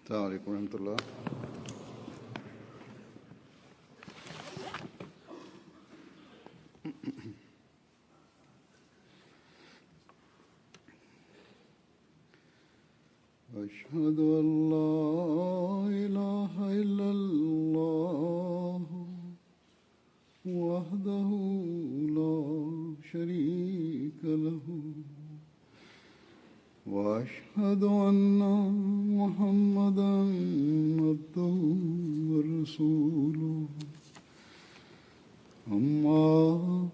السلام عليكم ورحمة الله. أشهد أن لا إله إلا الله وحده لا شريك له وأشهد أن محمدا عبده ورسوله أما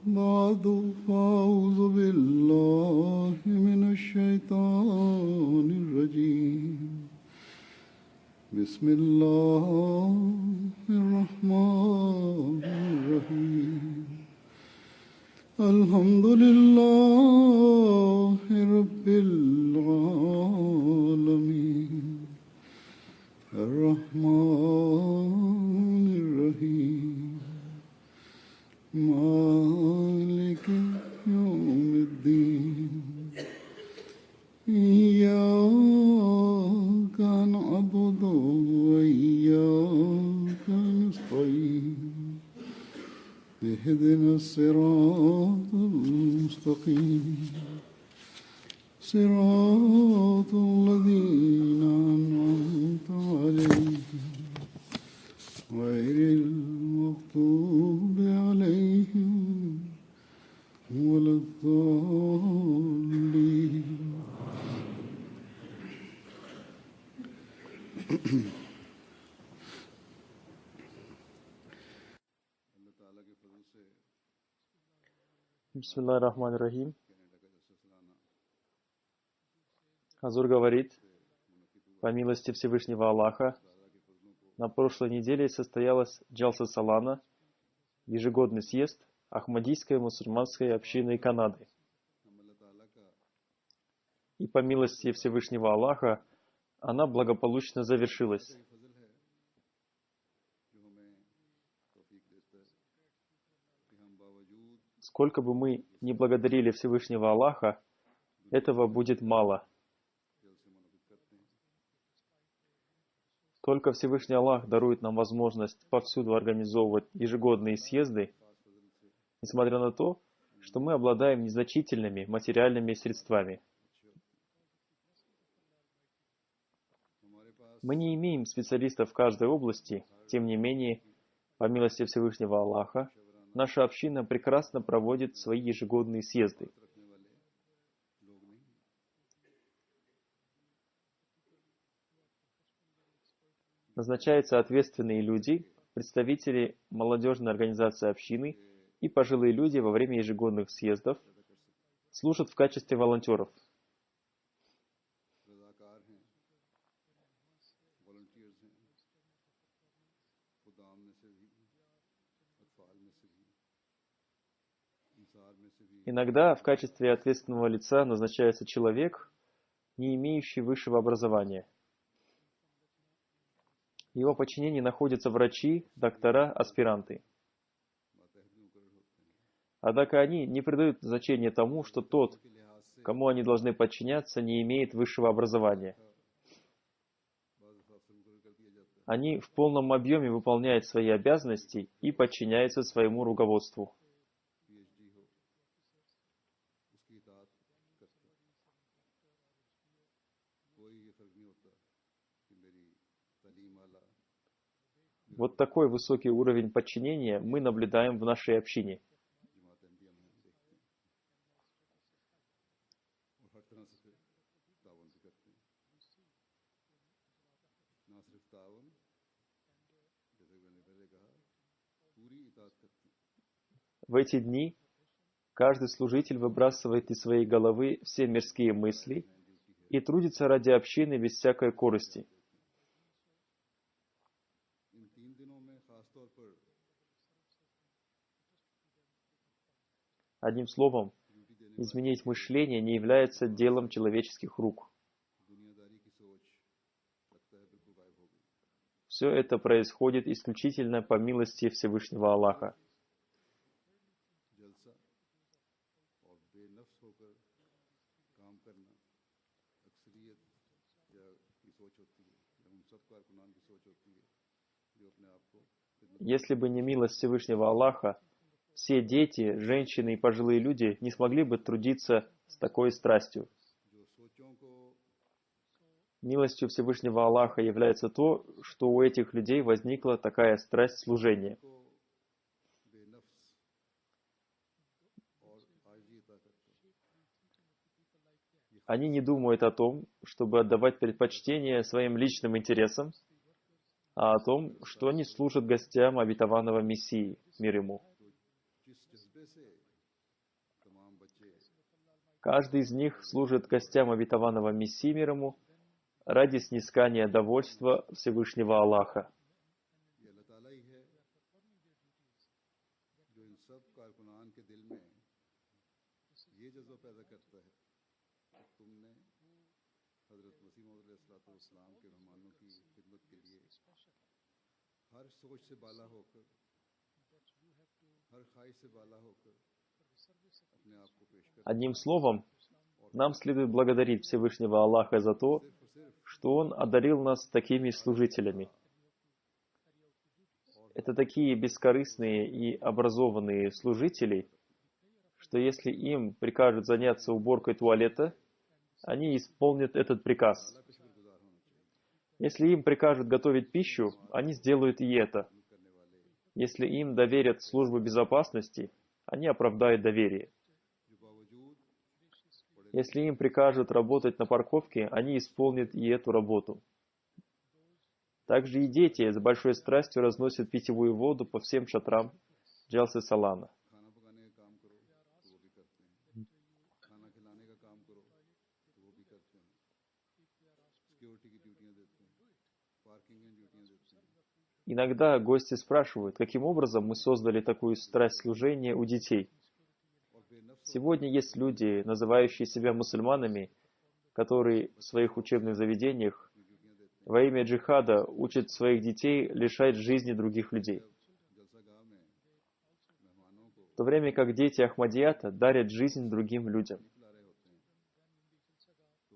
بعد فأعوذ بالله من الشيطان الرجيم بسم الله الرحمن الرحيم الحمد لله رب العالمين الرحمن الرحيم مالك يوم الدين إياك نعبد وإياك نستعين اهدنا الصراط المستقيم صراط الذين أنعمت عليهم غير المغضوب عليهم ولا الضالين. Бисмиллахир-рахманир-рахим. Хазур говорит, по милости Всевышнего Аллаха, на прошлой неделе состоялась Джалса Салана, ежегодный съезд Ахмадийской мусульманской общины Канады. И по милости Всевышнего Аллаха она благополучно завершилась. Сколько бы мы ни благодарили Всевышнего Аллаха, этого будет мало. Только Всевышний Аллах дарует нам возможность повсюду организовывать ежегодные съезды, несмотря на то, что мы обладаем незначительными материальными средствами. Мы не имеем специалистов в каждой области, тем не менее, по милости Всевышнего Аллаха, наша община прекрасно проводит свои ежегодные съезды. Назначаются ответственные люди, представители молодежной организации общины и пожилые люди во время ежегодных съездов служат в качестве волонтеров. Иногда в качестве ответственного лица назначается человек, не имеющий высшего образования. В его подчинении находятся врачи, доктора, аспиранты. Однако они не придают значения тому, что тот, кому они должны подчиняться, не имеет высшего образования. Они в полном объеме выполняют свои обязанности и подчиняются своему руководству. Вот такой высокий уровень подчинения мы наблюдаем в нашей общине. В эти дни каждый служитель выбрасывает из своей головы все мирские мысли и трудится ради общины без всякой корысти. Одним словом, изменить мышление не является делом человеческих рук. Все это происходит исключительно по милости Всевышнего Аллаха. Если бы не милость Всевышнего Аллаха, все дети, женщины и пожилые люди не смогли бы трудиться с такой страстью. Милостью Всевышнего Аллаха является то, что у этих людей возникла такая страсть служения. Они не думают о том, чтобы отдавать предпочтение своим личным интересам, а о том, что они служат гостям обетованного Мессии, мир ему. Каждый из них служит гостям обетованного Мессии, мир ему, ради снискания довольства Всевышнего Аллаха. Одним словом, нам следует благодарить Всевышнего Аллаха за то, что Он одарил нас такими служителями. Это такие бескорыстные и образованные служители, что если им прикажут заняться уборкой туалета, они исполнят этот приказ. Если им прикажут готовить пищу, они сделают и это. Если им доверят службу безопасности, они оправдают доверие. Если им прикажут работать на парковке, они исполнят и эту работу. Также и дети с большой страстью разносят питьевую воду по всем шатрам Джалсы Салана. Иногда гости спрашивают, каким образом мы создали такую страсть служения у детей. Сегодня есть люди, называющие себя мусульманами, которые в своих учебных заведениях во имя джихада учат своих детей лишать жизни других людей. В то время как дети Ахмадията дарят жизнь другим людям.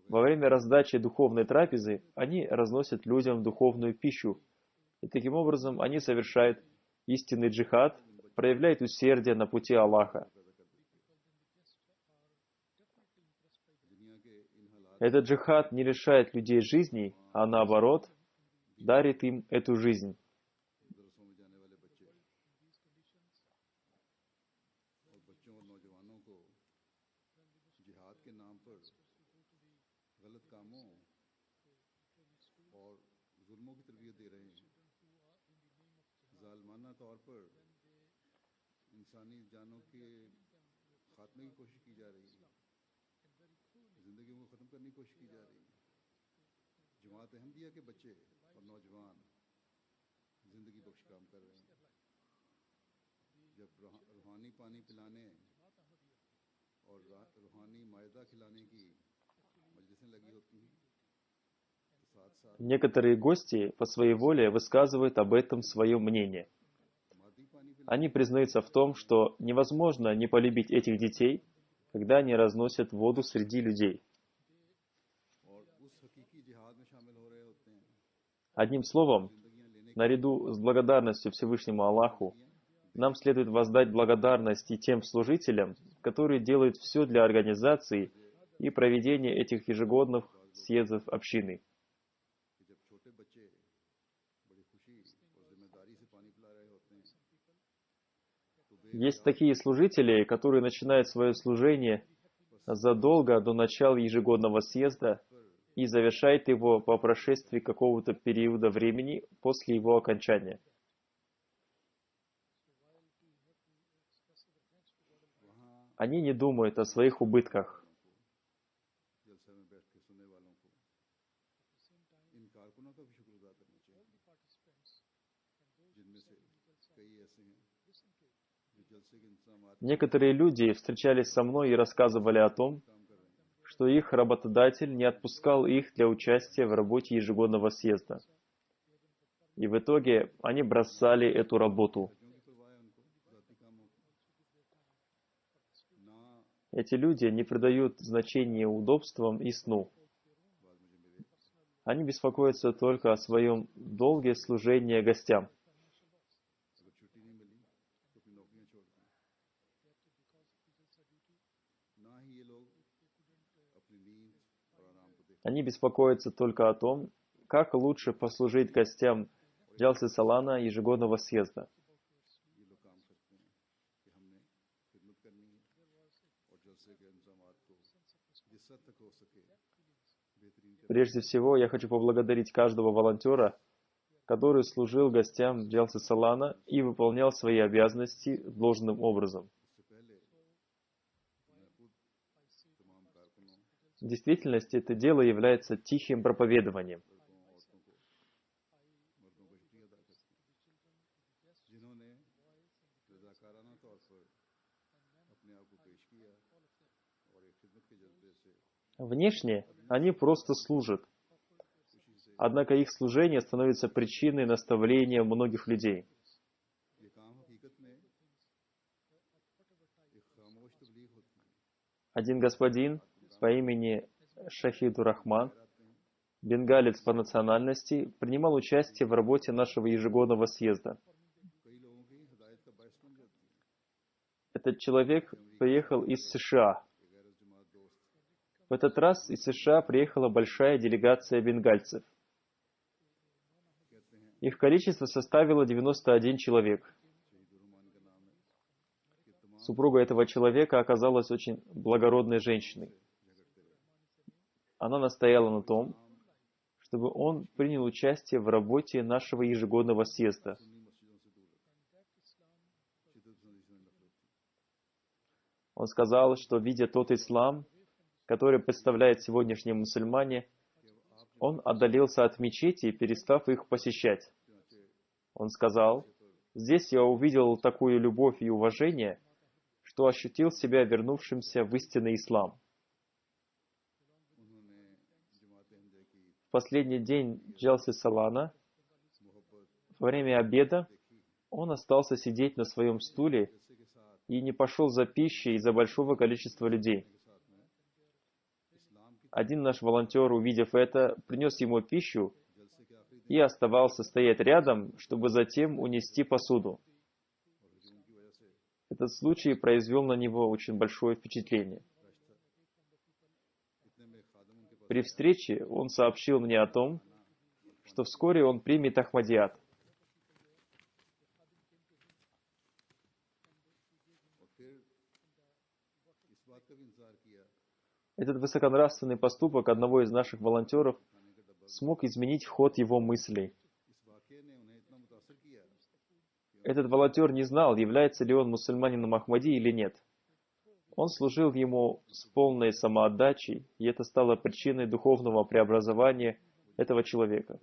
Во время раздачи духовной трапезы они разносят людям духовную пищу, и таким образом они совершают истинный джихад, проявляют усердие на пути Аллаха. Этот джихад не лишает людей жизни, а наоборот, дарит им эту жизнь. Некоторые гости по своей воле высказывают об этом свое мнение. Они признаются в том, что невозможно не полюбить этих детей, когда они разносят воду среди людей. Одним словом, наряду с благодарностью Всевышнему Аллаху, нам следует воздать благодарность и тем служителям, которые делают все для организации и проведения этих ежегодных съездов общины. Есть такие служители, которые начинают свое служение задолго до начала ежегодного съезда и завершают его по прошествии какого-то периода времени после его окончания. Они не думают о своих убытках. Некоторые люди встречались со мной и рассказывали о том, что их работодатель не отпускал их для участия в работе ежегодного съезда. И в итоге они бросали эту работу. Эти люди не придают значения удобствам и сну. Они беспокоятся только о своем долге служения гостям. Они беспокоятся только о том, как лучше послужить гостям Джалсы Салана ежегодного съезда. Прежде всего, я хочу поблагодарить каждого волонтера, который служил гостям Джалсы Салана и выполнял свои обязанности должным образом. В действительности, это дело является тихим проповедованием. Внешне они просто служат. Однако их служение становится причиной наставления многих людей. Один господин по имени Шахиду Рахман, бенгалец по национальности, принимал участие в работе нашего ежегодного съезда. Этот человек приехал из США. В этот раз из США приехала большая делегация бенгальцев. Их количество составило 91 человек. Супруга этого человека оказалась очень благородной женщиной. Она настояла на том, чтобы он принял участие в работе нашего ежегодного съезда. Он сказал, что, видя тот ислам, который представляет сегодняшние мусульмане, он отдалился от мечети, перестав их посещать. Он сказал: «Здесь я увидел такую любовь и уважение, что ощутил себя вернувшимся в истинный ислам». В последний день Джалсы Салана, во время обеда, он остался сидеть на своем стуле и не пошел за пищей из-за большого количества людей. Один наш волонтер, увидев это, принес ему пищу и оставался стоять рядом, чтобы затем унести посуду. Этот случай произвел на него очень большое впечатление. При встрече он сообщил мне о том, что вскоре он примет Ахмадият. Этот высоконравственный поступок одного из наших волонтеров смог изменить ход его мыслей. Этот волонтер не знал, является ли он мусульманином Ахмади или нет. Он служил ему с полной самоотдачей, и это стало причиной духовного преобразования этого человека.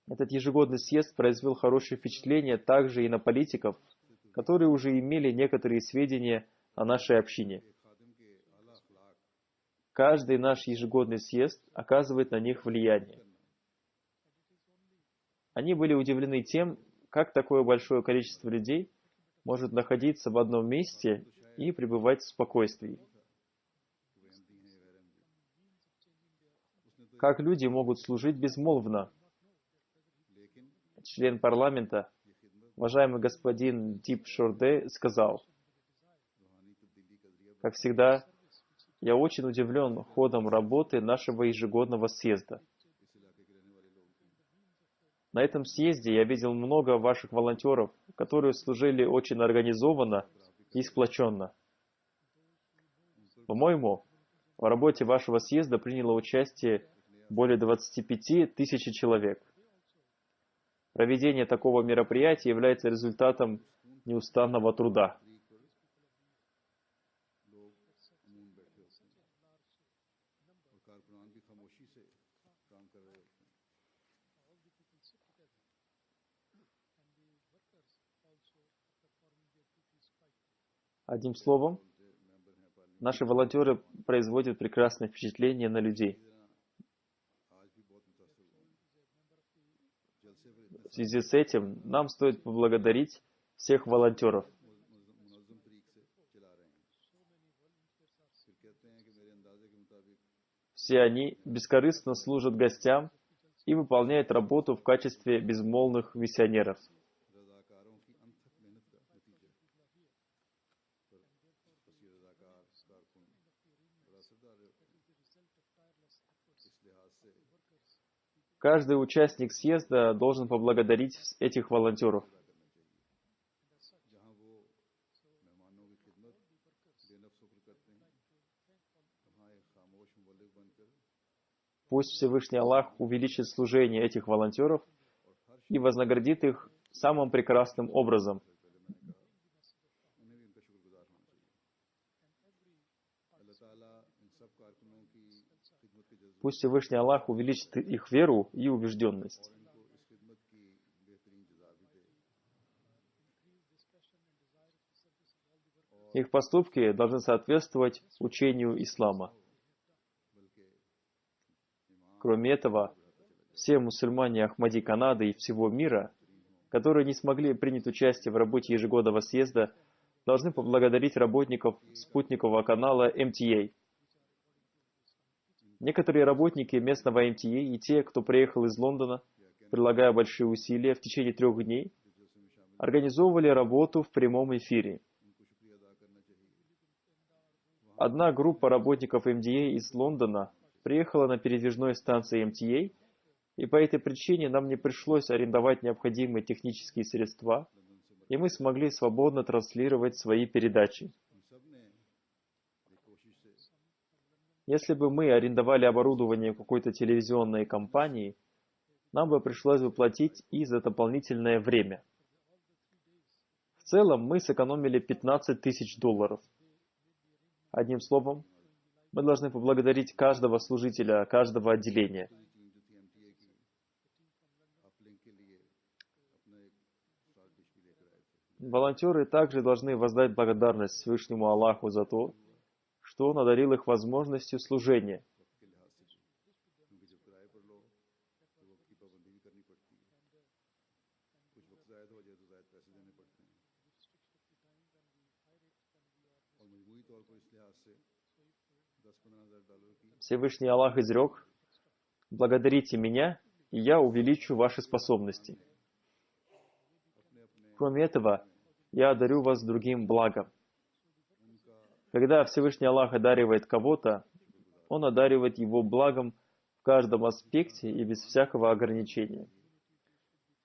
Этот ежегодный съезд произвел хорошее впечатление также и на политиков, которые уже имели некоторые сведения о нашей общине. Каждый наш ежегодный съезд оказывает на них влияние. Они были удивлены тем, как такое большое количество людей может находиться в одном месте и пребывать в спокойствии. Как люди могут служить безмолвно? Член парламента, уважаемый господин Дип Шорде, сказал: «Как всегда, я очень удивлен ходом работы нашего ежегодного съезда. На этом съезде я видел много ваших волонтеров, которые служили очень организованно и сплоченно. По-моему, в работе вашего съезда приняло участие более 25 тысяч человек. Проведение такого мероприятия является результатом неустанного труда». Одним словом, наши волонтеры производят прекрасное впечатление на людей. В связи с этим нам стоит поблагодарить всех волонтеров. В Все они бескорыстно служат гостям и выполняют работу в качестве безмолвных миссионеров. रज़ाकारों की अनथक मेहनत का नतीजा है। पर पसी रज़ाकार कारकुन बड़ा असरदार होते हैं। इस लिहाज से Каждый участник съезда должен поблагодарить этих волонтеров. जहाँ वो मेहमानों की खिदमत बेनफ्स होकर करते हैं, वहाँ एक खामोश मुबल्लिग बनकर Пусть Всевышний Аллах увеличит служение этих волонтеров и вознаградит их самым прекрасным образом. उन्हें भी उनका शुक्रगुजार होना चाहिए। अल्लाह ताला इन सब कारकुनों की खिदमत के जज्बे Пусть Всевышний Аллах увеличит их веру и убежденность. इनको इस खिदमत की बेहतरीन जज़ा भी दे। Их поступки должны соответствовать учению ислама. Кроме этого, все мусульмане Ахмади Канады и всего мира, которые не смогли принять участие в работе ежегодного съезда, должны поблагодарить работников спутникового канала MTA. Некоторые работники местного MTA и те, кто приехал из Лондона, прилагая большие усилия в течение 3 дней, организовывали работу в прямом эфире. Одна группа работников MTA из Лондона приехала на передвижной станции MTA, и по этой причине нам не пришлось арендовать необходимые технические средства, и мы смогли свободно транслировать свои передачи. Если бы мы арендовали оборудование какой-то телевизионной компании, нам бы пришлось бы платить и за дополнительное время. В целом мы сэкономили $15 тысяч. Одним словом, мы должны поблагодарить каждого служителя, каждого отделения. Волонтеры также должны воздать благодарность Всевышнему Аллаху за то, что Он одарил их возможностью служения. Всевышний Аллах изрек: «Благодарите меня, и я увеличу ваши способности». Кроме этого, я одарю вас другим благом. Когда Всевышний Аллах одаривает кого-то, Он одаривает его благом в каждом аспекте и без всякого ограничения.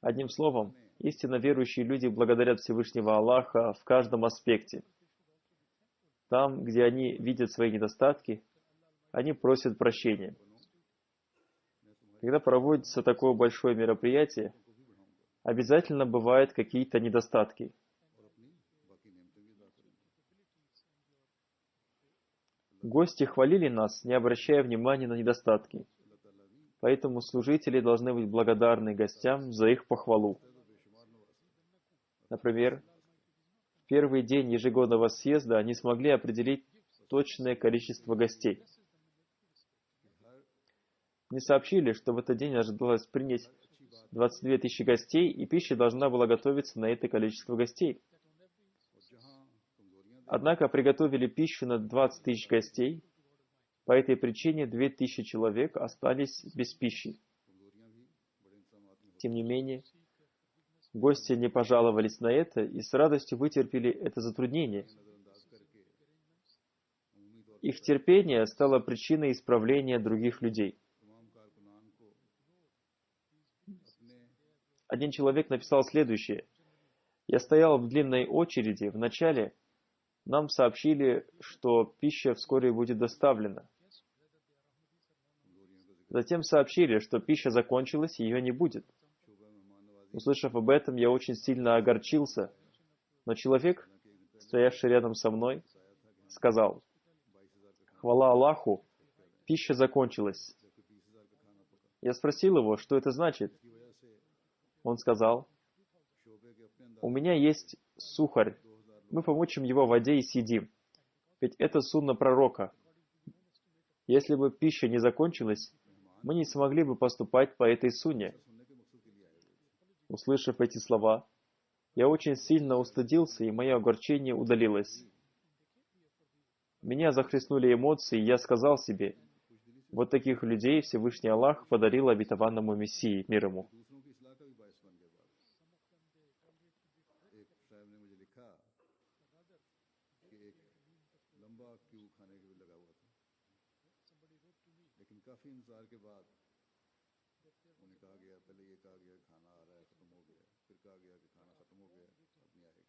Одним словом, истинно верующие люди благодарят Всевышнего Аллаха в каждом аспекте. Там, где они видят свои недостатки, они просят прощения. Когда проводится такое большое мероприятие, обязательно бывают какие-то недостатки. Гости хвалили нас, не обращая внимания на недостатки. Поэтому служители должны быть благодарны гостям за их похвалу. Например, в первый день ежегодного съезда они смогли определить точное количество гостей. Мне сообщили, что в этот день ожидалось принять 22 тысячи гостей, и пища должна была готовиться на это количество гостей. Однако приготовили пищу на 20 тысяч гостей. По этой причине 2000 человек остались без пищи. Тем не менее, гости не пожаловались на это и с радостью вытерпели это затруднение. Их терпение стало причиной исправления других людей. Один человек написал следующее: «Я стоял в длинной очереди. Вначале нам сообщили, что пища вскоре будет доставлена. Затем сообщили, что пища закончилась и ее не будет. Услышав об этом, я очень сильно огорчился, но человек, стоявший рядом со мной, сказал: «Хвала Аллаху, пища закончилась». Я спросил его, что это значит. Он сказал: «У меня есть сухарь. Мы помочим его в воде и съедим. Ведь это сунна пророка. Если бы пища не закончилась, мы не смогли бы поступать по этой сунне». Услышав эти слова, я очень сильно устыдился, и мое огорчение удалилось. Меня захлестнули эмоции, и я сказал себе: Вот таких людей Всевышний Аллах подарил обетованному Мессии, мир ему. दूसरों की इस्लाह का भी बायस बन गया बाद एक साहब ने मुझे लिखा कि एक लंबा क्यू खाने के लिए लगा हुआ था लेकिन काफ़ी इंतजार के बाद उन्हें कहा गया पहले ये कहा गया खाना आ रहा है ख़त्म हो गया फिर कहा गया कि खाना ख़त्म हो गया अब नहीं आएगा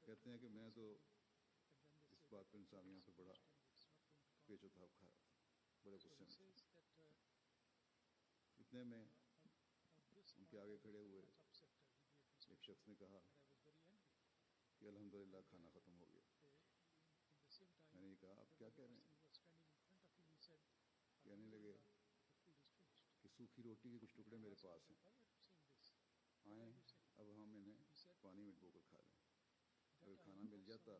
कहते हैं कि मैं तो इस बात पर इंसानियों से बड़ा पेचोताप खा रहा था बड़े गुस्से में था इतने में उनके आगे खड़े हुए एक शख्स ने कहा कि अल्हम्दुलिल्लाह खाना ख़त्म हो गया मैंने ये कहा आप क्या कह रहे हैं कहने लगे कि सूखी रोटी के कुछ टुकड़े मेरे पास हैं आए अब हम इन्हें पानी में डुबोकर खा लें अगर खाना मिल जाता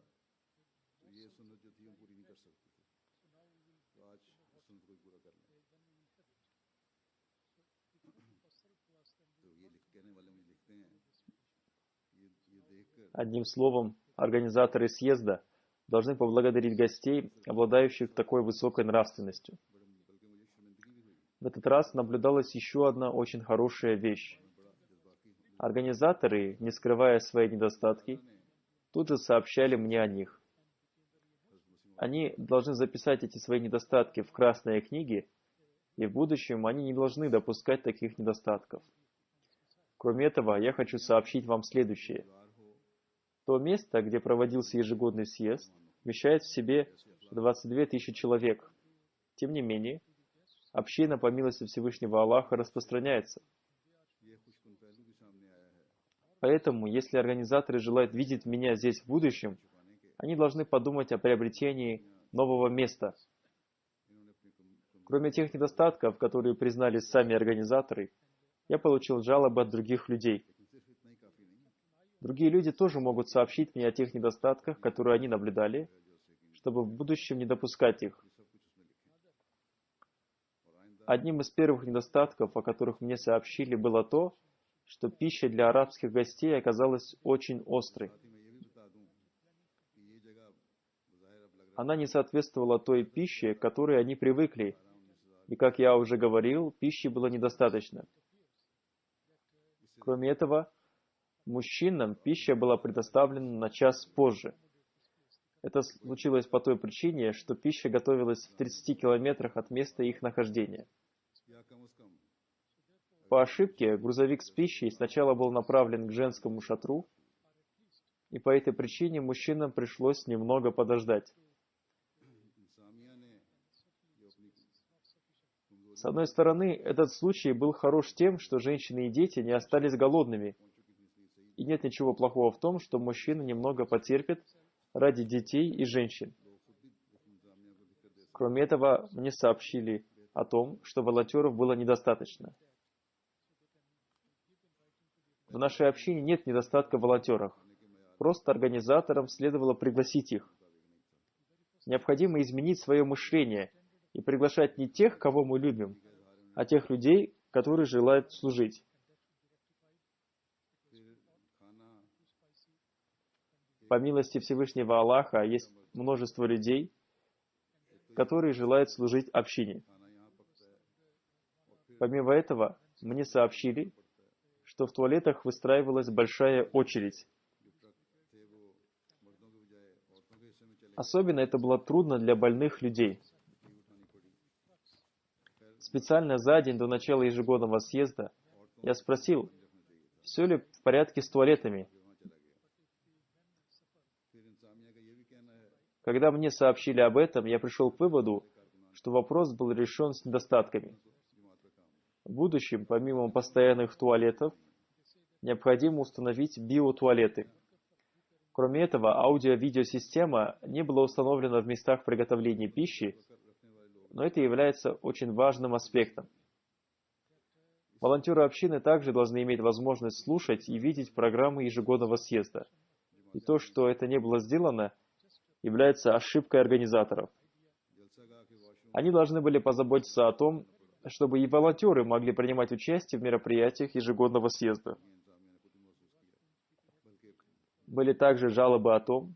तो ये सुन्नत जो थी हम पूरी नहीं कर सकते थे तो आज उस सुन्नत को पूरा कर लें तो ये कहने वाले मुझे लिखते हैं ये देखकर Одним словом, организаторы съезда должны поблагодарить гостей, обладающих такой высокой нравственностью. बल्कि मुझे शर्मिंदगी भी हुई В этот раз наблюдалась еще одна очень хорошая вещь. Организаторы, не скрывая свои недостатки, тут же сообщали мне о них. Они должны записать эти свои недостатки в красные книги, и в будущем они не должны допускать таких недостатков. Кроме этого, я хочу сообщить вам следующее. То место, где проводился ежегодный съезд, вмещает в себе 22 тысячи человек. Тем не менее, община по милости Всевышнего Аллаха распространяется. ये खुशकुन पहलू भी सामने आया है Поэтому, если организаторы желают видеть меня здесь в будущем, они должны подумать о приобретении нового места. इन्होंने अपनी Кроме тех недостатков, которые признали сами организаторы, я получил жалобы от других людей. लेकिन सिर्फ इतना ही काफ़ी नहीं Другие люди тоже могут сообщить мне о тех недостатках, которые они наблюдали, чтобы в будущем не допускать их. सब कुछ उसमें लिखे और आइंदा Одним из первых недостатков, о которых мне сообщили, было то, что пища для арабских гостей оказалась очень острой. साथ ही मैं ये भी बता दूं कि ये जगह ज़ाहिर अब लग रहा Она не соответствовала той пище, к которой они привыкли, и, как я уже говорил, пищи было недостаточно. Кроме этого, мужчинам пища была предоставлена на час позже. Это случилось по той причине, что пища готовилась в 30 километрах от места их нахождения. या कम से कम По ошибке, грузовик с пищей сначала был направлен к женскому шатру, и по этой причине мужчинам пришлось немного подождать. इंसामिया ने जो अपनी С одной стороны, этот случай был хорош тем, что женщины и дети не остались голодными, и нет ничего плохого в том, что мужчины немного потерпят ради детей и женщин. Кроме этого, мне сообщили о том, что волонтеров было недостаточно. В нашей общине нет недостатка в волонтерах. Просто организаторам следовало пригласить их. Необходимо изменить свое мышление и приглашать не тех, кого мы любим, а тех людей, которые желают служить. फिर खाना По милости Всевышнего Аллаха есть множество людей, которые желают служить общине. खाना यहाँ पकता है Помимо этого, мне сообщили, что в туалетах выстраивалась большая очередь. जो ट्रक थे वो मर्दों के बजाय औरतों के हिस्से में चले Особенно это было трудно для больных людей. गई उठानी पड़ी Специально за день до начала ежегодного съезда я спросил, все ли в порядке с туалетами. फिर इंसामिया का ये भी कहना है Когда мне сообщили об этом, я пришел к выводу, что вопрос был решен с недостатками. В будущем, помимо постоянных туалетов, необходимо установить биотуалеты. Кроме этого, аудио-видеосистема не была установлена в местах приготовления пищи, но это является очень важным аспектом. Волонтеры общины также должны иметь возможность слушать и видеть программы ежегодного съезда. И то, что это не было сделано, является ошибкой организаторов. Они должны были позаботиться о том, чтобы и волонтеры могли принимать участие в мероприятиях ежегодного съезда. Были также жалобы о том,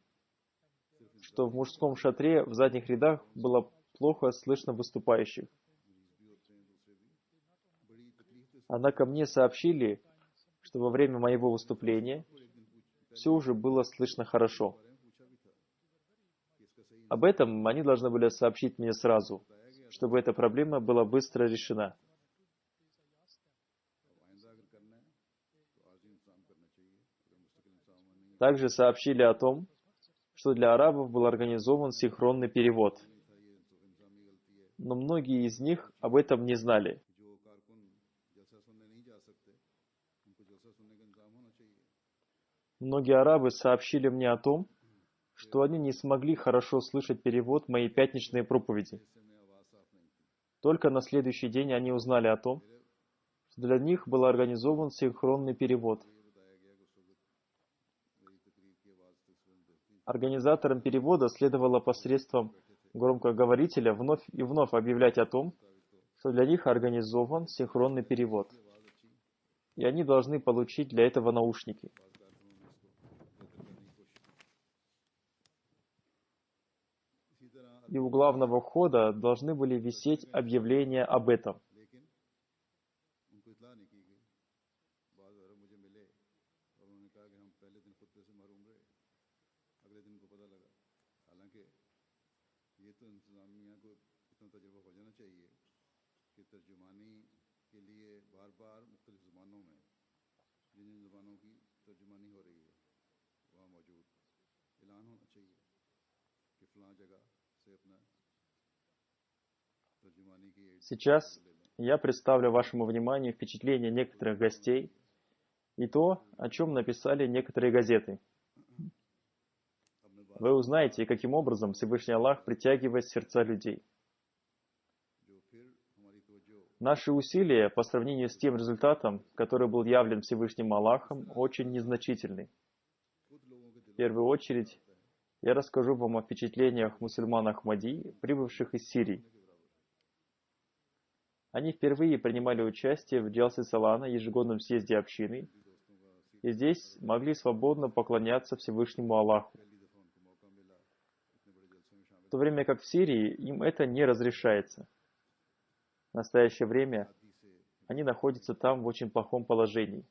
что в мужском шатре в задних рядах было плохо слышно выступающих. Однако мне сообщили, что во время моего выступления все уже было слышно хорошо. Об этом они должны были сообщить мне сразу, чтобы эта проблема была быстро решена. Также сообщили о том, что для арабов был организован синхронный перевод. Но многие из них об этом не знали. Многие арабы сообщили мне о том, что они не смогли хорошо слышать перевод моей пятничной проповеди. Только на следующий день они узнали о том, что для них был организован синхронный перевод. Организаторам перевода следовало посредством громкоговорителя вновь и вновь объявлять о том, что для них организован синхронный перевод. И они должны получить для этого наушники. И у главного входа должны были висеть объявления об этом. Сейчас я представлю вашему вниманию впечатления некоторых гостей и то, о чем написали некоторые газеты. Вы узнаете, каким образом Всевышний Аллах притягивает сердца людей. Наши усилия по сравнению с тем результатом, который был явлен Всевышним Аллахом, очень незначительны. В первую очередь, я расскажу вам о впечатлениях мусульман Ахмади, прибывших из Сирии. Они впервые принимали участие в Джалсе Салана, ежегодном съезде общины, и здесь могли свободно поклоняться Всевышнему Аллаху. В то время как в Сирии им это не разрешается. В настоящее время они находятся там в очень плохом положении.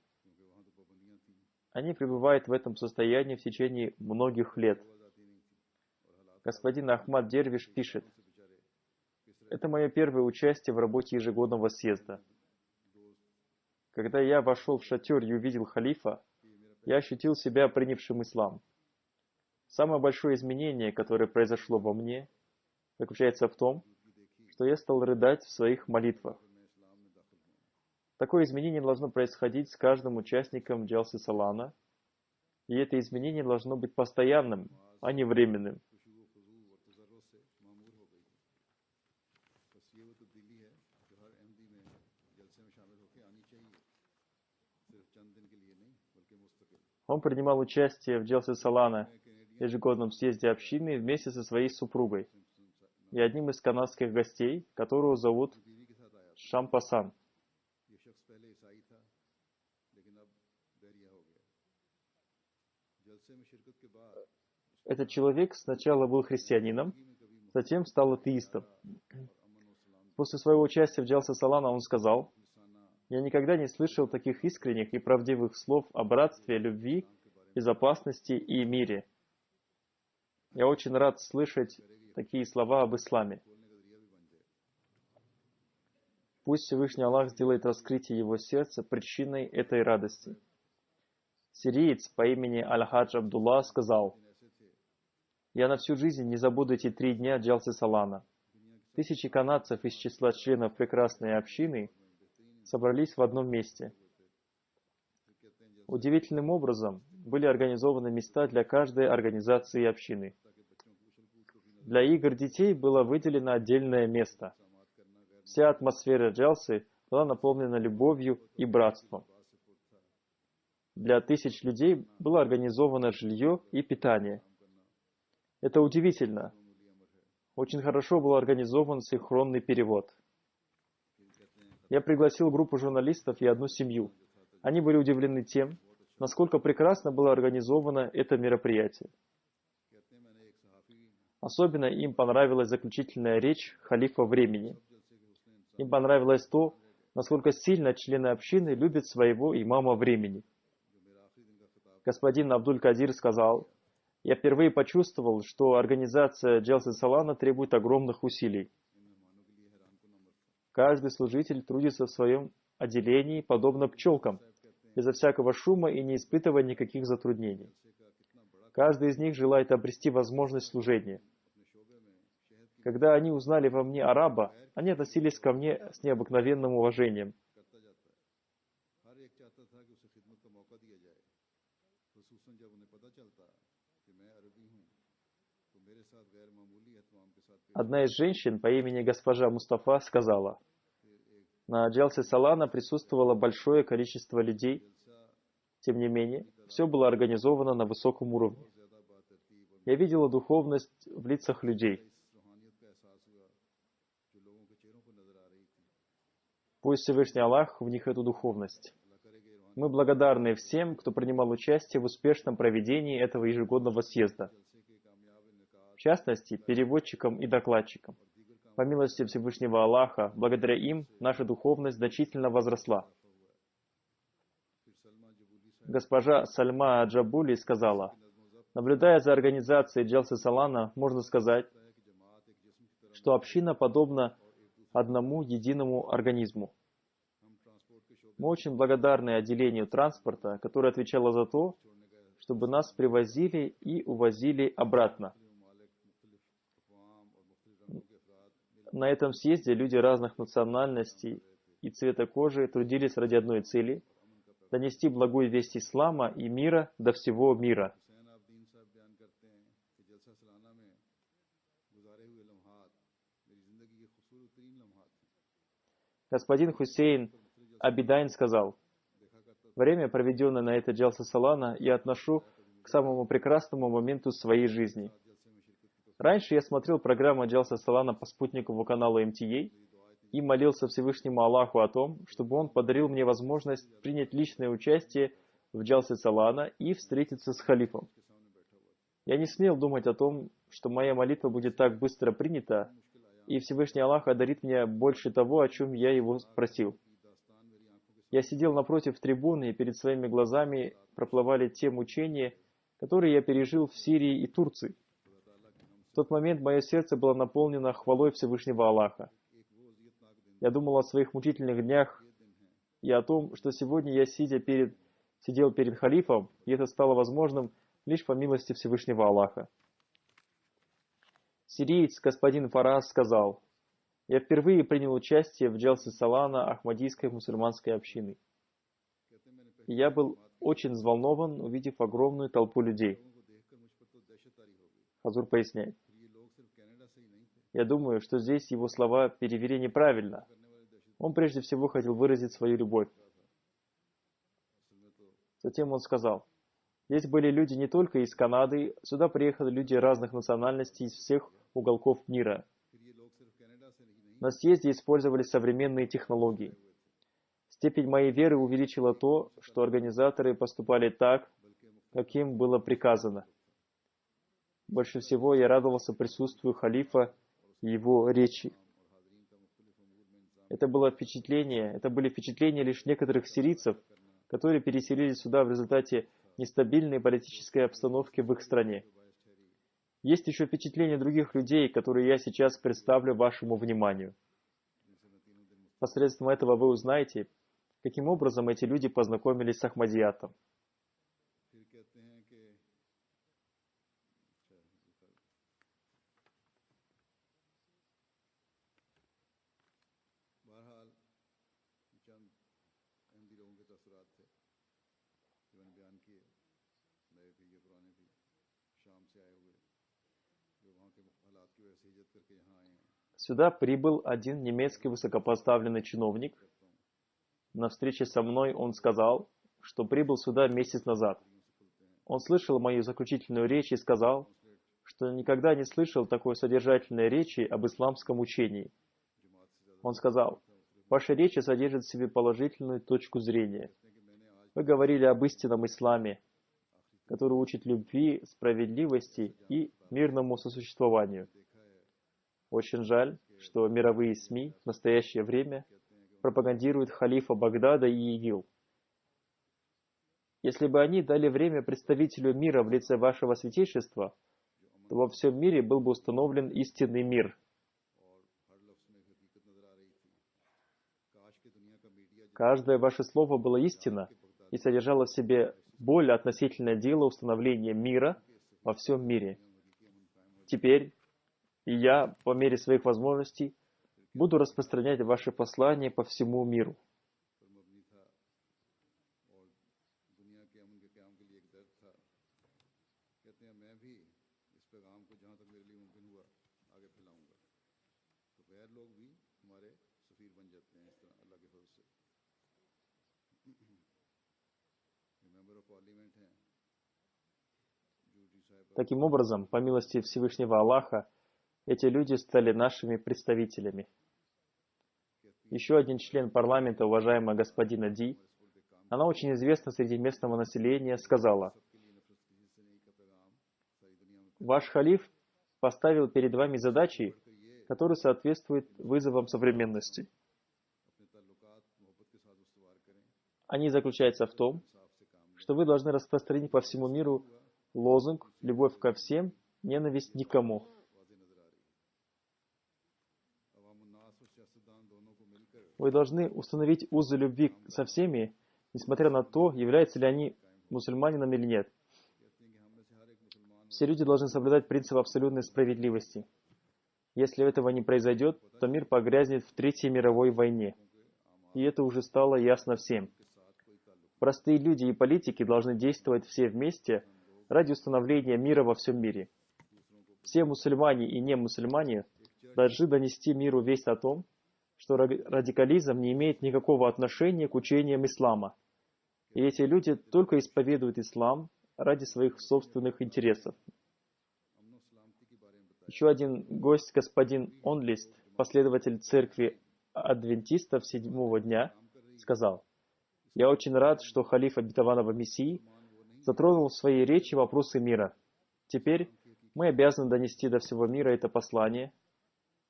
Они пребывают в этом состоянии в течение многих лет. Господин Ахмад Дервиш пишет: «Это мое первое участие в работе ежегодного съезда. Когда я вошел в шатер и увидел халифа, я ощутил себя принявшим ислам. Самое большое изменение, которое произошло во мне, заключается в том, что я стал рыдать в своих молитвах. Такое изменение должно происходить с каждым участником Джалсы Салана, и это изменение должно быть постоянным, а не временным. Он принимал участие в Джалсе Салана, ежегодном съезде общины, вместе со своей супругой и одним из канадских гостей, которого зовут Шампасан. Этот человек сначала был христианином, затем стал атеистом. После своего участия в Джалсе Салана он сказал: «Я никогда не слышал таких искренних и правдивых слов о братстве, любви, безопасности и мире. Я очень рад слышать такие слова об исламе. Пусть Всевышний Аллах сделает раскрытие его сердца причиной этой радости». Сириец по имени Аль-Хадж Абдулла сказал: «Я на всю жизнь не забуду эти 3 дня Джалсе Салана. Тысячи канадцев из числа членов прекрасной общины собрались в одном месте. Удивительным образом были организованы места для каждой организации общины. Для игр детей было выделено отдельное место. Вся атмосфера Джалсы была наполнена любовью и братством. Для тысяч людей было организовано жилье и питание. Это удивительно. Очень хорошо был организован синхронный перевод. Я пригласил группу журналистов и одну семью. Они были удивлены тем, насколько прекрасно было организовано это мероприятие. Особенно им понравилась заключительная речь халифа времени. Им понравилось то, насколько сильно члены общины любят своего имама времени. Господин Абдуль-Кадир сказал: «Я впервые почувствовал, что организация Джалсы Салана требует огромных усилий. Каждый служитель трудится в своем отделении, подобно пчелкам, безо всякого шума и не испытывая никаких затруднений. Каждый из них желает обрести возможность служения. Когда они узнали во мне араба, они относились ко мне с необыкновенным уважением. Одна из женщин по имени госпожа Мустафа сказала: на Джалсе Салана присутствовало большое количество людей. Тем не менее, все было организовано на высоком уровне. Я видела духовность в лицах людей. Пусть Всевышний Аллах в них эту духовность. Мы благодарны всем, кто принимал участие в успешном проведении этого ежегодного съезда. В частности, переводчикам и докладчикам. По милости Всевышнего Аллаха, благодаря им наша духовность значительно возросла. Госпожа Сальма Джабули сказала: наблюдая за организацией Джалсы Салана, можно сказать, что община подобна одному единому организму. Мы очень благодарны отделению транспорта, которое отвечало за то, чтобы нас привозили и увозили обратно. На этом съезде люди разных национальностей и цвета кожи трудились ради одной цели – донести благую весть ислама и мира до всего мира. Господин Хусейн Абидайн сказал: время, проведенное на этой Джалсе Салана, я отношу к самому прекрасному моменту своей жизни. Раньше я смотрел программу Джалса Салана по спутниковому каналу МТА и молился Всевышнему Аллаху о том, чтобы Он подарил мне возможность принять личное участие в Джалсе Салана и встретиться с халифом. Я не смел думать о том, что моя молитва будет так быстро принята, и Всевышний Аллах одарит мне больше того, о чем я его просил. Я сидел напротив трибуны, и перед своими глазами проплывали те мучения, которые я пережил в Сирии и Турции. В тот момент мое сердце было наполнено хвалой Всевышнего Аллаха. Я думал о своих мучительных днях и о том, что сегодня я сидел перед халифом, и это стало возможным лишь по милости Всевышнего Аллаха. Сириец господин Фарас сказал: я впервые принял участие в Джалсе Салана Ахмадийской мусульманской общины. И я был очень взволнован, увидев огромную толпу людей. Хазур поясняет: я думаю, что здесь его слова перевели неправильно. Он прежде всего хотел выразить свою любовь. Затем он сказал: здесь были люди не только из Канады, сюда приехали люди разных национальностей из всех уголков мира. На съезде использовались современные технологии. Степень моей веры увеличила то, что организаторы поступали так, как им было приказано. Больше всего я радовался присутствию халифа и его речи. Это были впечатления лишь некоторых сирийцев, которые переселились сюда в результате нестабильной политической обстановки в их стране. Есть еще впечатления других людей, которые я сейчас представлю вашему вниманию. Посредством этого вы узнаете, каким образом эти люди познакомились с Ахмадиятом. Сюда прибыл один немецкий высокопоставленный чиновник. На встрече со мной он сказал, что прибыл сюда месяц назад. Он слышал мою заключительную речь и сказал, что никогда не слышал такой содержательной речи об исламском учении. Он сказал: ваша речь содержит в себе положительную точку зрения. Вы говорили об истинном исламе. который учит любви, справедливости и мирному сосуществованию. Очень жаль, что мировые СМИ в настоящее время пропагандируют халифа Багдада и ИГИЛ. Если бы они дали время представителю мира в лице вашего святейшества, то во всем мире был бы установлен истинный мир. Каждое ваше слово было истина и содержало в себе боль относительно дела установления мира во всем мире. Теперь и я, по мере своих возможностей, буду распространять ваши послания по всему миру. Таким образом, по милости Всевышнего Аллаха, эти люди стали нашими представителями. Еще один член парламента, уважаемая господина Ди, она очень известна среди местного населения, сказала: «Ваш халиф поставил перед вами задачи, которые соответствуют вызовам современности. Они заключаются в том, что вы должны распространить по всему миру лозунг «Любовь ко всем, ненависть никому». Вы должны установить узы любви со всеми, несмотря на то, являются ли они мусульманинами или нет. Все люди должны соблюдать принцип абсолютной справедливости. Если этого не произойдет, то мир погрязнет в Третьей мировой войне. И это уже стало ясно всем. Простые люди и политики должны действовать все вместе ради установления мира во всем мире. Все мусульмане и не мусульмане должны донести миру весть о том, что радикализм не имеет никакого отношения к учениям ислама. И эти люди только исповедуют ислам ради своих собственных интересов. Еще один гость, господин Онлист, последователь церкви адвентистов седьмого дня, сказал: «Я очень рад, что халиф обетованного Мессии затронул в своей речи вопросы мира. Теперь мы обязаны донести до всего мира это послание,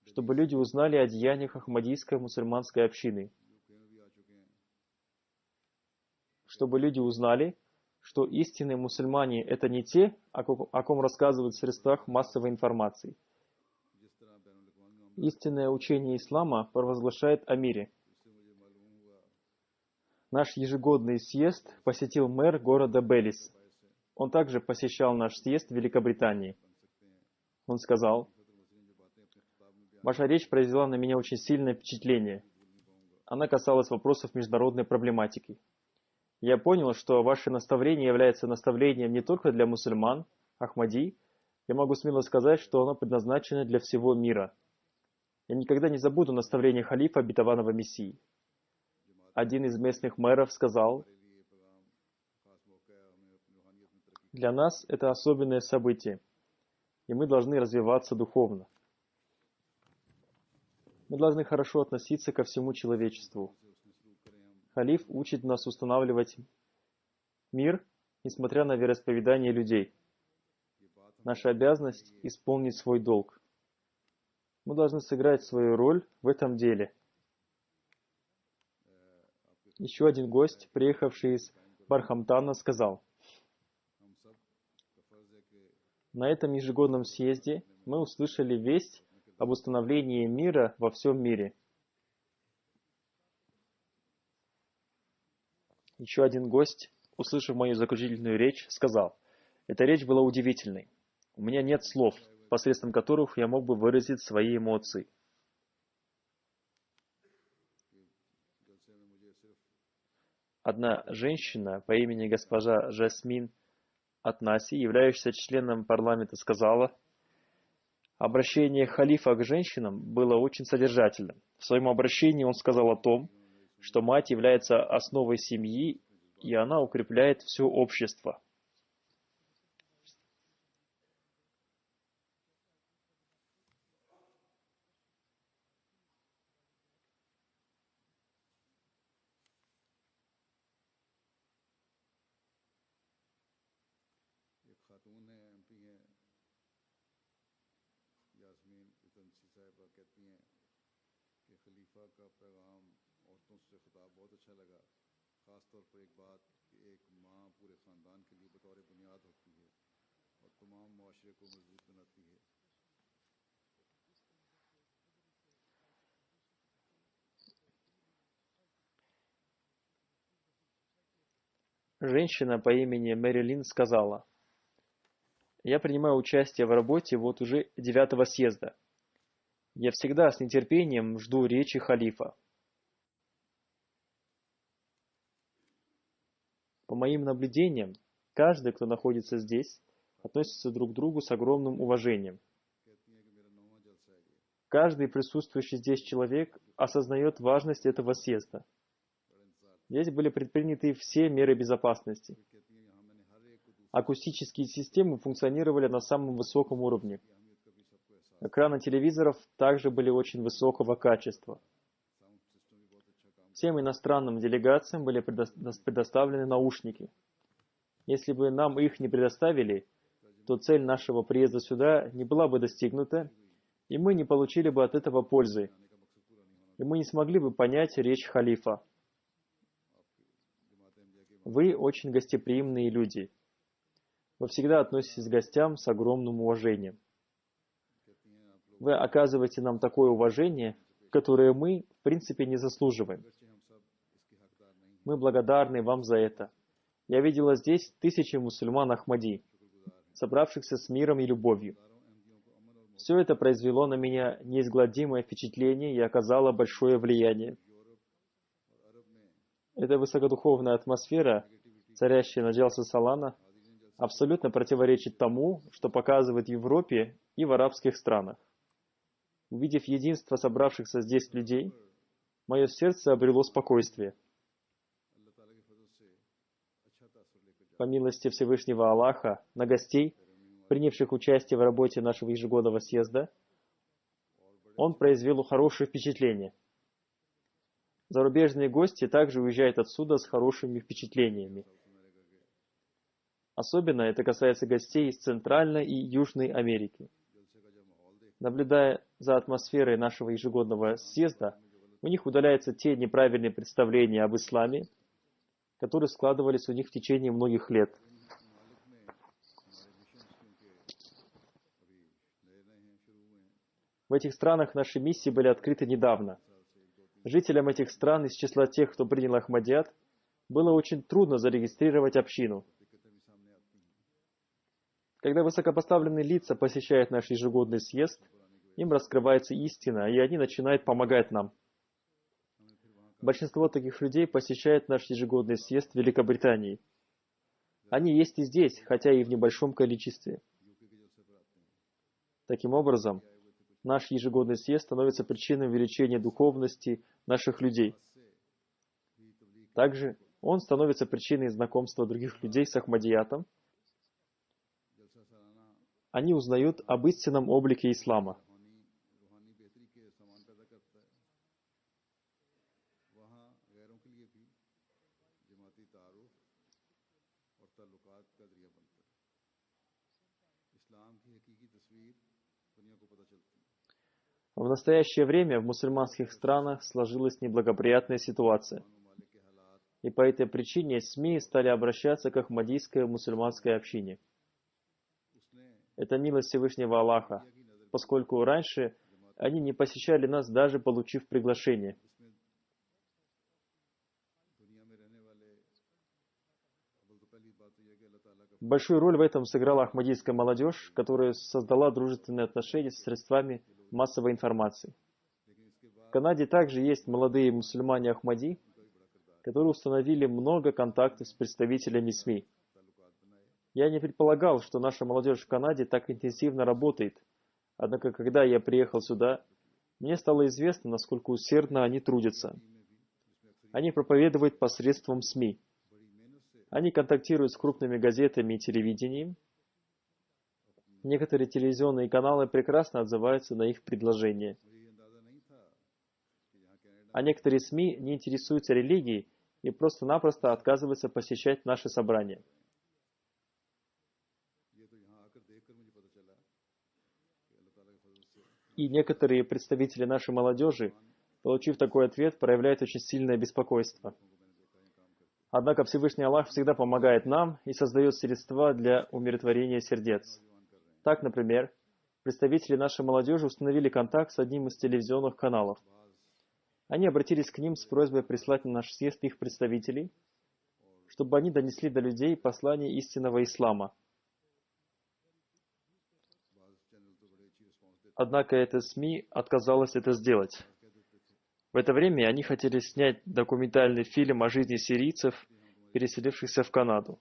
чтобы люди узнали о деяниях Ахмадийской мусульманской общины. Чтобы люди узнали, что истинные мусульмане – это не те, о ком рассказывают в средствах массовой информации. Истинное учение ислама провозглашает о мире. Наш ежегодный съезд посетил мэр города Белис. Он также посещал наш съезд в Великобритании. Он сказал: «Ваша речь произвела на меня очень сильное впечатление. Она касалась вопросов международной проблематики. Я понял, что ваше наставление является наставлением не только для мусульман, Ахмади. Я могу смело сказать, что оно предназначено для всего мира. Я никогда не забуду наставление халифа обетованного Мессии». Один из местных мэров сказал: «Для нас это особенное событие, и мы должны развиваться духовно. Мы должны хорошо относиться ко всему человечеству. Халиф учит нас устанавливать мир, несмотря на вероисповедание людей. Наша обязанность – исполнить свой долг. Мы должны сыграть свою роль в этом деле». Еще один гость, приехавший из Бархамтана, сказал: «На этом ежегодном съезде мы услышали весть об установлении мира во всем мире». Еще один гость, услышав мою заключительную речь, сказал: «Эта речь была удивительной. У меня нет слов, посредством которых я мог бы выразить свои эмоции». Одна женщина по имени госпожа Жасмин Атнаси, являющаяся членом парламента, сказала: «Обращение халифа к женщинам было очень содержательным. В своем обращении он сказал о том, что мать является основой семьи, и она укрепляет все общество». खातून हैं एमपी हैं यास्मीन इतनसी साहिबा कहती हैं कि खलीफा का पैगाम औरतों से खिताब बहुत अच्छा लगा, ख़ास तौर पर एक बात कि एक माँ पूरे ख़ानदान के लिए बतौर बुनियाद होती है और तमाम मुआशरे को मजबूत बनाती है। Женщина по имени Мэрилин сказала: «Я принимаю участие в работе вот уже 9-го съезда. Я всегда с нетерпением жду речи халифа. По моим наблюдениям, каждый, кто находится здесь, относится друг к другу с огромным уважением. Каждый присутствующий здесь человек осознает важность этого съезда. Здесь были предприняты все меры безопасности. Акустические системы функционировали на самом высоком уровне. Экраны телевизоров также были очень высокого качества. Всем иностранным делегациям были предоставлены наушники. Если бы нам их не предоставили, то цель нашего приезда сюда не была бы достигнута, и мы не получили бы от этого пользы, и мы не смогли бы понять речь халифа. Вы очень гостеприимные люди. Вы всегда относитесь к гостям с огромным уважением. Вы оказываете нам такое уважение, которое мы, в принципе, не заслуживаем. Мы благодарны вам за это. Я видела здесь тысячи мусульман Ахмади, собравшихся с миром и любовью. Все это произвело на меня неизгладимое впечатление и оказало большое влияние. Эта высокодуховная атмосфера, царящая на Джалса-Салана, абсолютно противоречит тому, что показывает в Европе и в арабских странах. Увидев единство собравшихся здесь людей, мое сердце обрело спокойствие. По милости Всевышнего Аллаха, на гостей, принявших участие в работе нашего ежегодного съезда, он произвел хорошее впечатление. Зарубежные гости также уезжают отсюда с хорошими впечатлениями. Особенно это касается гостей из Центральной и Южной Америки. Наблюдая за атмосферой нашего ежегодного съезда, у них удаляются те неправильные представления об исламе, которые складывались у них в течение многих лет. В этих странах наши миссии были открыты недавно. Жителям этих стран из числа тех, кто принял Ахмадият, было очень трудно зарегистрировать общину. Когда высокопоставленные лица посещают наш ежегодный съезд, им раскрывается истина, и они начинают помогать нам. Большинство таких людей посещает наш ежегодный съезд в Великобритании. Они есть и здесь, хотя и в небольшом количестве. Таким образом, наш ежегодный съезд становится причиной увеличения духовности наших людей. Также он становится причиной знакомства других людей с Ахмадиятом. Они узнают об истинном облике ислама. В настоящее время в мусульманских странах сложилась неблагоприятная ситуация. И по этой причине СМИ стали обращаться к ахмадийской мусульманской общине. Это милость Всевышнего Аллаха, поскольку раньше они не посещали нас, даже получив приглашение. Большую роль в этом сыграла ахмадийская молодежь, которая создала дружественные отношения со средствами массовой информации. В Канаде также есть молодые мусульмане Ахмади, которые установили много контактов с представителями СМИ. Я не предполагал, что наша молодежь в Канаде так интенсивно работает, однако когда я приехал сюда, мне стало известно, насколько усердно они трудятся. Они проповедуют посредством СМИ. Они контактируют с крупными газетами и телевидением. Некоторые телевизионные каналы прекрасно отзываются на их предложения. А некоторые СМИ не интересуются религией и просто-напросто отказываются посещать наши собрания. И некоторые представители нашей молодежи, получив такой ответ, проявляют очень сильное беспокойство. Однако Всевышний Аллах всегда помогает нам и создает средства для умиротворения сердец. Так, например, представители нашей молодежи установили контакт с одним из телевизионных каналов. Они обратились к ним с просьбой прислать на наш съезд их представителей, чтобы они донесли до людей послание истинного ислама. Однако эта СМИ отказалась это сделать. В это время они хотели снять документальный фильм о жизни сирийцев, переселившихся в Канаду.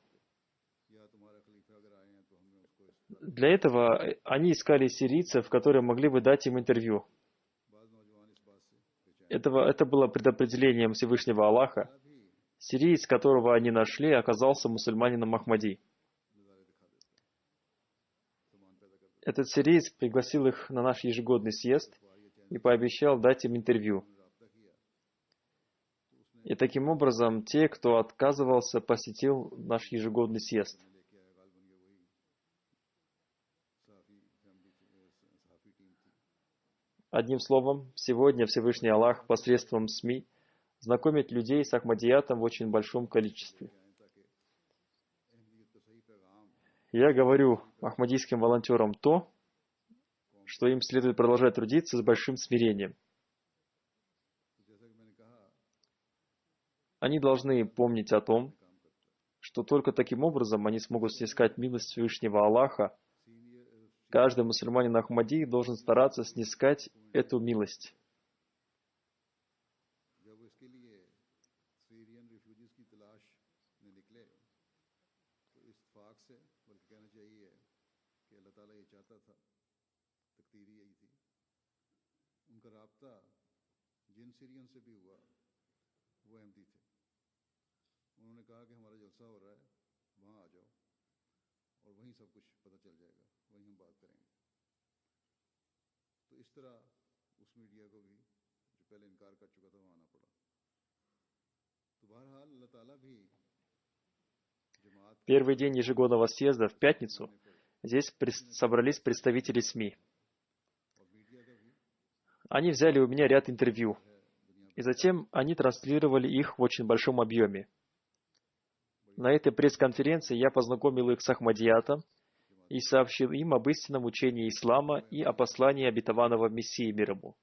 Для этого они искали сирийцев, которые могли бы дать им интервью. Это было предопределением Всевышнего Аллаха. Сириец, которого они нашли, оказался мусульманином Ахмади. Этот сириец пригласил их на наш ежегодный съезд и пообещал дать им интервью. И таким образом, те, кто отказывался, посетил наш ежегодный съезд. Одним словом, сегодня Всевышний Аллах посредством СМИ знакомит людей с Ахмадиятом в очень большом количестве. Я говорю ахмадийским волонтерам то, что им следует продолжать трудиться с большим смирением. Они должны помнить о том, что только таким образом они смогут снискать милость Всевышнего Аллаха. Каждый мусульманин Ахмади должен стараться снискать эту милость. Первый день ежегодного съезда, в пятницу, здесь собрались представители СМИ. Они взяли у меня ряд интервью, и затем они транслировали их в очень большом объеме. На этой пресс-конференции я познакомил их с Ахмадиятом и сообщил им об истинном учении ислама и о послании обетованного Мессии мир ему.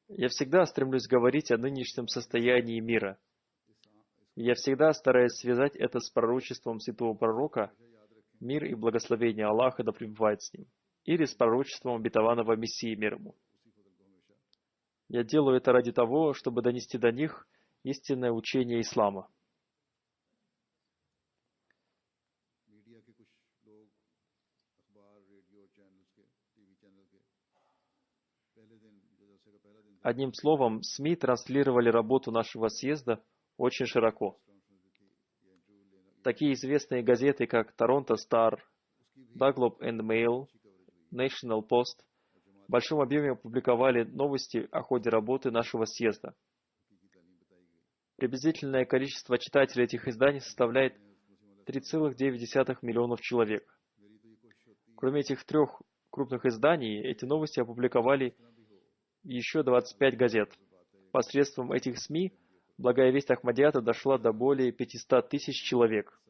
Я всегда стремлюсь говорить о нынешнем состоянии мира. Я всегда стараюсь связать это с пророчеством святого пророка, мир и благословение Аллаха да пребывает с ним, или с пророчеством обетованного Мессии мир ему. Я делаю это ради того, чтобы донести до них истинное учение ислама. Одним словом, СМИ транслировали работу нашего съезда очень широко. Такие известные газеты, как Toronto Star, The Globe and Mail, National Post в большом объеме опубликовали новости о ходе работы нашего съезда. Приблизительное количество читателей этих изданий составляет 3,9 миллионов человек. Кроме этих 3 крупных изданий, эти новости опубликовали еще 25 газет. Посредством этих СМИ благая весть Ахмадията дошла до более 500 тысяч человек.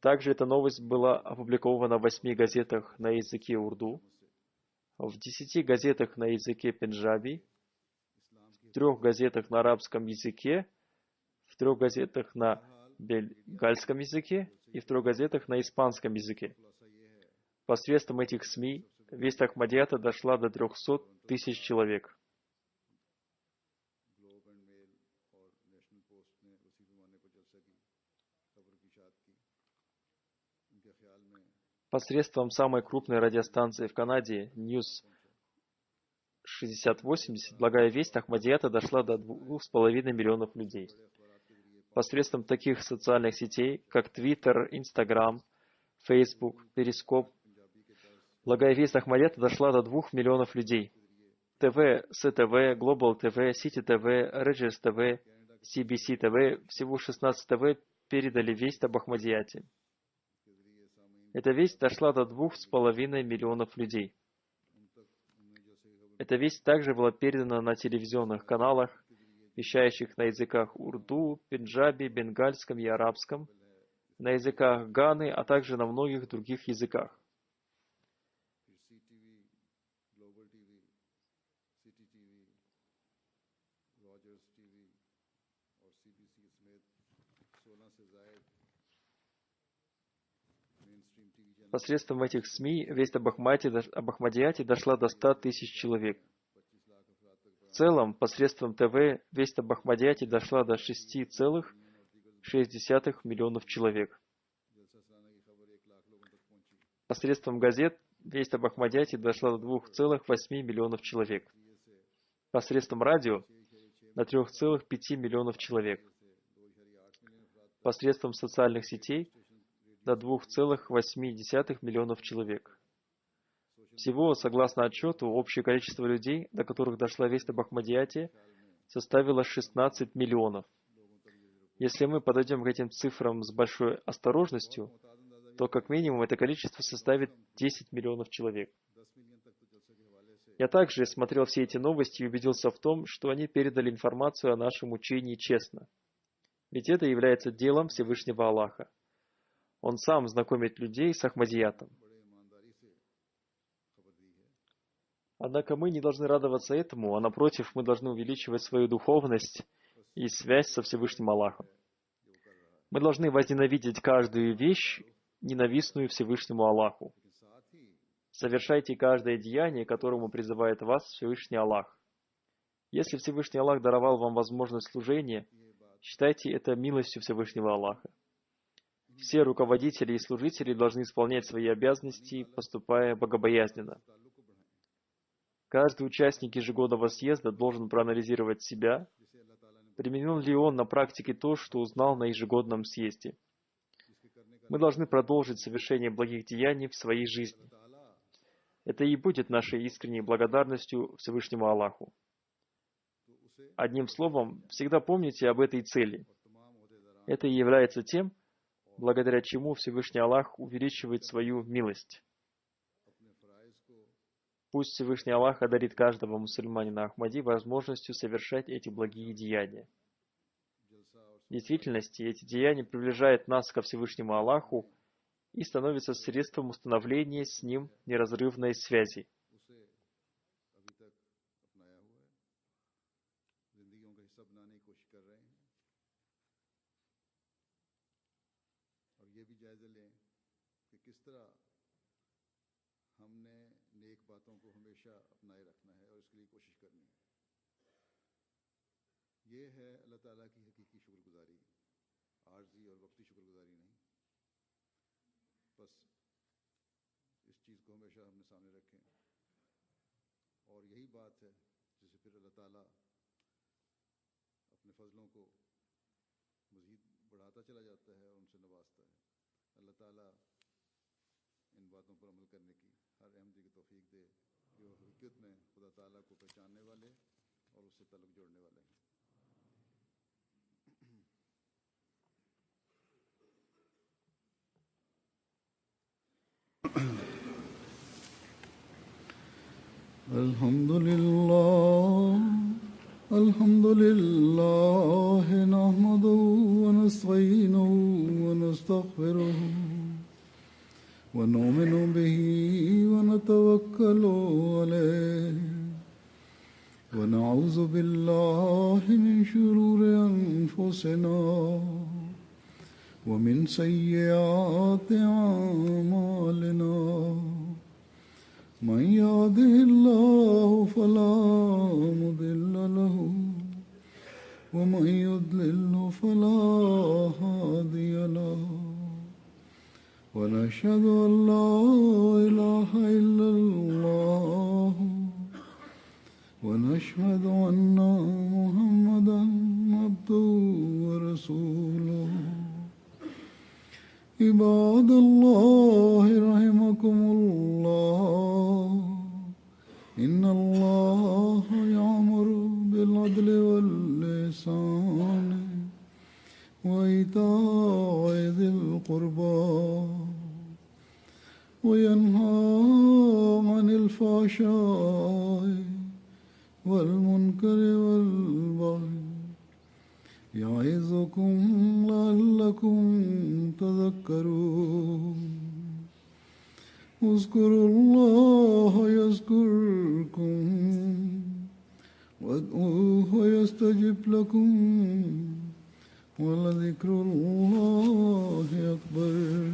Также эта новость была опубликована в 8 газетах на языке урду, в 10 газетах на языке пенджаби, в 3 газетах на арабском языке, в 3 газетах на бенгальском языке и в 3 газетах на испанском языке. Посредством этих СМИ весть Ахмадията дошла до 300 тысяч человек. Посредством самой крупной радиостанции в Канаде News 6080 благая весть Ахмадията дошла до 2,5 миллионов людей. Посредством таких социальных сетей, как Twitter, Instagram, Facebook, Periscope, благая весть Ахмадията дошла до 2 миллионов людей. ТВ, СТВ, Global ТВ, City ТВ, Regis ТВ, CBC ТВ, всего 16 ТВ передали весть об Ахмадияте. Эта весть дошла до 2,5 миллионов людей. Эта весть также была передана на телевизионных каналах, вещающих на языках урду, пенджаби, бенгальском и арабском, на языках Ганы, а также на многих других языках. Посредством этих СМИ весть об Ахмадияте дошла до 100 тысяч человек. В целом, посредством ТВ весть об Ахмадияте дошла до 6,6 миллионов человек. Посредством газет весть об Ахмадияте дошла до 2,8 миллионов человек. Посредством радио до 3,5 миллионов человек. Посредством социальных сетей до 2,8 миллионов человек. Всего, согласно отчету, общее количество людей, до которых дошла весть об Ахмадияте, составило 16 миллионов. Если мы подойдем к этим цифрам с большой осторожностью, то как минимум это количество составит 10 миллионов человек. Я также смотрел все эти новости и убедился в том, что они передали информацию о нашем учении честно. Ведь это является делом Всевышнего Аллаха. Он сам знакомит людей с Ахмадиятом. Однако мы не должны радоваться этому, а напротив, мы должны увеличивать свою духовность и связь со Всевышним Аллахом. Мы должны возненавидеть каждую вещь, ненавистную Всевышнему Аллаху. Совершайте каждое деяние, которому призывает вас Всевышний Аллах. Если Всевышний Аллах даровал вам возможность служения, считайте это милостью Всевышнего Аллаха. Все руководители и служители должны исполнять свои обязанности, поступая богобоязненно. Каждый участник ежегодного съезда должен проанализировать себя, применил ли он на практике то, что узнал на ежегодном съезде. Мы должны продолжить совершение благих деяний в своей жизни. Это и будет нашей искренней благодарностью Всевышнему Аллаху. Одним словом, всегда помните об этой цели. Это и является тем, благодаря чему Всевышний Аллах увеличивает свою милость. Пусть Всевышний Аллах одарит каждого мусульманина Ахмади возможностью совершать эти благие деяния. В действительности, эти деяния приближают нас ко Всевышнему Аллаху и становятся средством установления с Ним неразрывной связи. ये है अल्लाह ताला की हकीकी शुक्रगुजारी, आर्जी और वक्ती शुक्रगुजारी नहीं। बस इस चीज़ को हमेशा अपने सामने रखें और यही बात है जिसे फिर अल्लाह ताला अपने फजलों को मज़ीद बढ़ाता चला जाता है और उनसे नवाजता है। अल्लाह ताला इन बातों पर अमल करने की हर अहमदी की तौफीक दे जो हकीकत में खुदा ताला को पहचानने वाले और उससे ताल्लुक़ जोड़ने वाले हैं। الحمد لله نحمده ونستعينه ونستغفره ونؤمن به ونتوكل عليه ونعوذ بالله من شرور أنفسنا ومن سيئات أعمالنا من يهده الله فلا مضل له ومن يضلل فلا هادي له ونشهد أن لا إله إلا الله ونشهد أن محمدا عبده ورسوله عباد الله رحمكم الله إن الله يأمر بالعدل والإحسان وإيتاء ذي القربى وينهى عن الفحشاء والمنكر والبغي يعظكم لعلكم تذكرون اذكروا الله يذكركم وادعوه يستجب لكم ولذكر الله أكبر